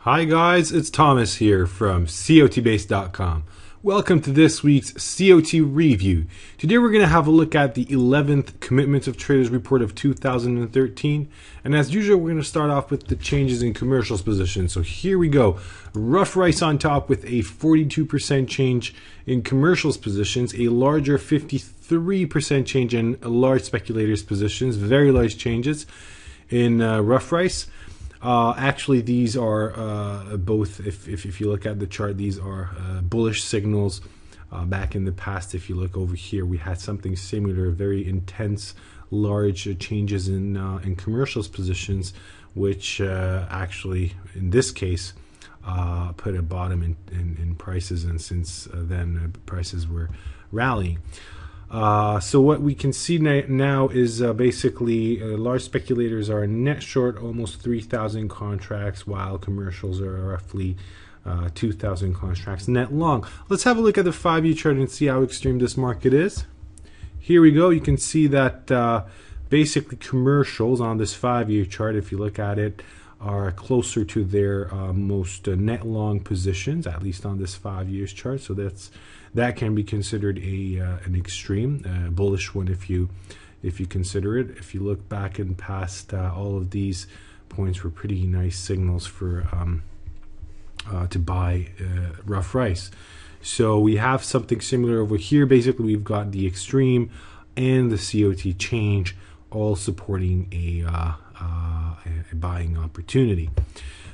Hi guys, it's Thomas here from COTbase.com. Welcome to this week's COT review. Today we're going to have a look at the 11th Commitments of Traders report of 2013. And as usual, we're going to start off with the changes in commercials positions. So here we go. Rough rice on top with a 42% change in commercials positions, a larger 53% change in large speculators positions, very large changes in rough rice. Actually, these are both, if you look at the chart, these are bullish signals. Back in the past, if you look over here, we had something similar, very intense, large changes in commercials positions, which actually, in this case, put a bottom in prices, and since then prices were rallying. So what we can see now is basically large speculators are net short almost 3,000 contracts, while commercials are roughly 2,000 contracts net long. Let's have a look at the 5-year chart and see how extreme this market is. Here we go. You can see that basically commercials on this 5-year chart, if you look at it, are closer to their most net long positions, at least on this 5-year chart. So that can be considered an extreme bullish one if you consider it. If you look back in past, all of these points were pretty nice signals for to buy rough rice. So we have something similar over here. Basically, we've got the extreme and the COT change all supporting a buying opportunity.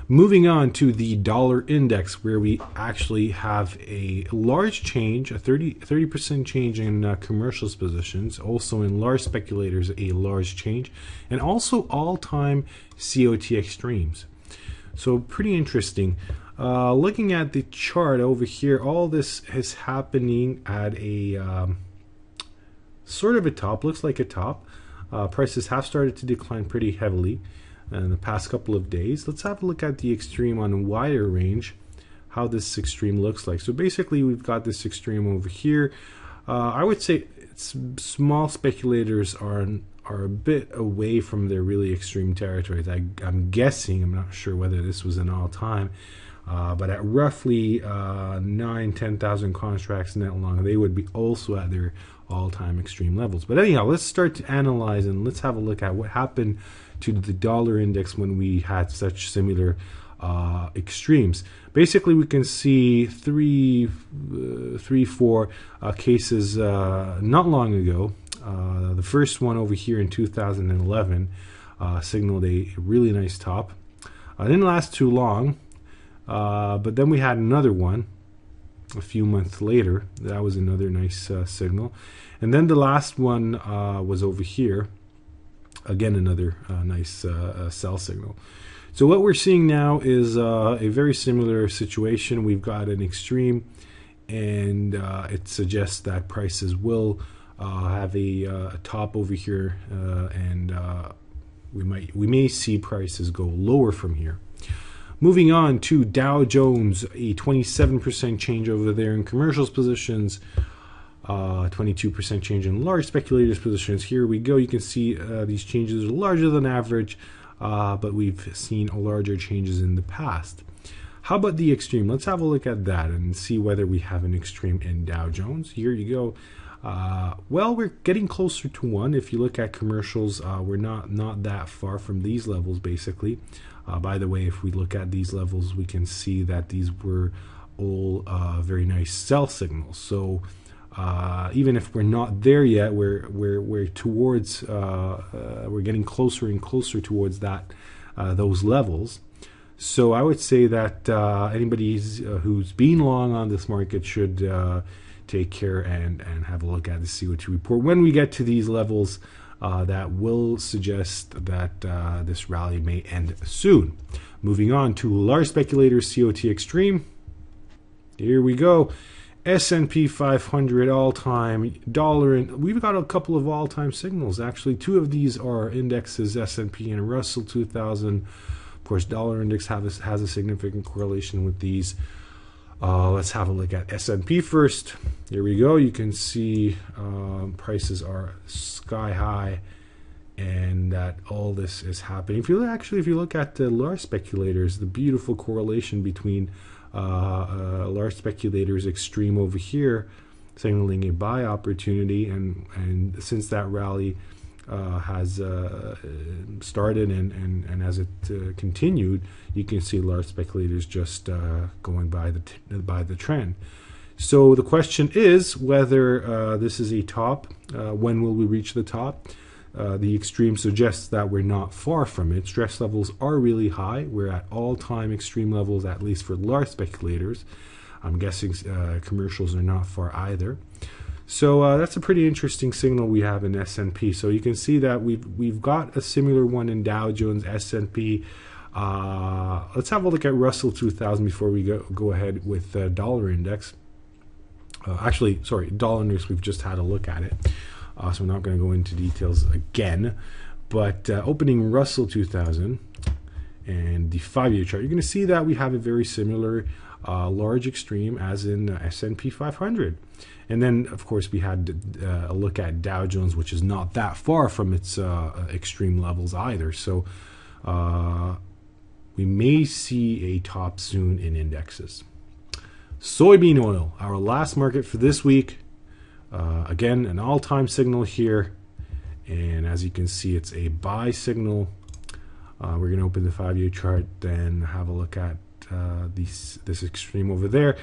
Moving on to the dollar index, where we actually have a large change, a 30% change in commercials positions, also in large speculators a large change, and also all-time COT extremes. So pretty interesting. Looking at the chart over here, all this is happening at a sort of a top, looks like a top. Prices have started to decline pretty heavily in the past couple of days. Let's have a look at the extreme on a wider range, how this extreme looks like. So basically, we've got this extreme over here. I would say small speculators are a bit away from their really extreme territories. I'm guessing, I'm not sure whether this was an all-time, but at roughly 9,000-10,000 contracts net long, they would be also at their all-time extreme levels. But anyhow, let's start to analyze and let's have a look at what happened to the dollar index when we had such similar extremes. Basically, we can see three, four cases not long ago. The first one over here in 2011 signaled a really nice top. It didn't last too long, but then we had another one a few months later. That was another nice signal. And then the last one was over here. Again, another nice sell signal. So what we're seeing now is a very similar situation. We've got an extreme, and it suggests that prices will have a top over here, and we may see prices go lower from here. Moving on to Dow Jones, a 27% change over there in commercials positions, 22% change in large speculators positions. Here we go. You can see these changes are larger than average, but we've seen larger changes in the past. How about the extreme? Let's have a look at that and see whether we have an extreme in Dow Jones. Here you go. Well, we're getting closer to one. If you look at commercials, we're not that far from these levels, basically. By the way, if we look at these levels, we can see that these were all very nice sell signals. So even if we're not there yet, we're towards we're getting closer and closer towards those levels. So I would say that anybody who's been long on this market should take care and have a look at the COT report when we get to these levels. That will suggest that this rally may end soon. Moving on to large speculators COT extreme. Here we go. S&P 500 all-time dollar, and we've got a couple of all-time signals. Actually, two of these are indexes, S&P and Russell 2000. Of course, dollar index has a significant correlation with these. Let's have a look at S&P first. Here we go. You can see prices are sky high and that all this is happening. If you look at the large speculators, the beautiful correlation between large speculators extreme over here, signaling a buy opportunity, and since that rally has started and as it continued, you can see large speculators just going by the trend. So the question is whether this is a top. When will we reach the top? The extreme suggests that we're not far from it. Stress levels are really high. We're at all-time extreme levels, at least for large speculators. I'm guessing commercials are not far either. So that's a pretty interesting signal we have in S&P. So you can see that we've got a similar one in Dow Jones, S&P. Let's have a look at Russell 2000 before we go ahead with dollar index. Dollar index, we've just had a look at it. So we're not going to go into details again. But opening Russell 2000 and the 5-year chart, you're going to see that we have a very similar large extreme as in S&P 500. And then, of course, we had a look at Dow Jones, which is not that far from its extreme levels either. So we may see a top soon in indexes. Soybean oil, our last market for this week. Again, an all-time signal here. And as you can see, it's a buy signal. We're going to open the 5-year chart, then have a look at this extreme over there.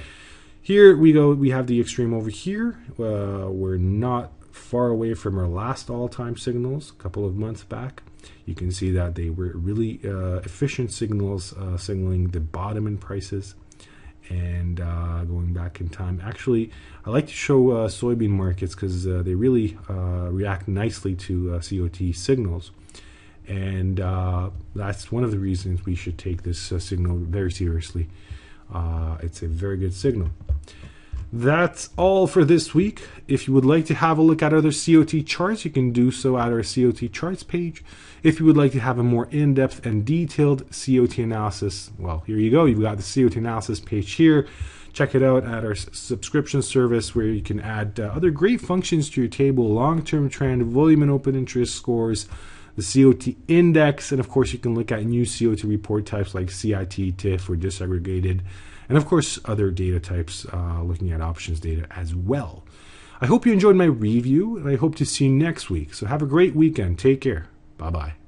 Here we go. We have the extreme over here. We're not far away from our last all-time signals a couple of months back. You can see that they were really efficient signals, signaling the bottom in prices. And going back in time, actually, I like to show soybean markets because they really react nicely to COT signals. And that's one of the reasons we should take this signal very seriously. It's a very good signal. That's all for this week. If you would like to have a look at other COT charts, you can do so at our COT charts page. If you would like to have a more in-depth and detailed COT analysis, well, here you go. You've got the COT analysis page here. Check it out at our subscription service, where you can add other great functions to your table: long-term trend, volume and open interest scores, the COT index, and of course you can look at new COT report types like CIT, TIF, or disaggregated, and of course other data types, looking at options data as well. I hope you enjoyed my review, and I hope to see you next week. So have a great weekend. Take care. Bye-bye.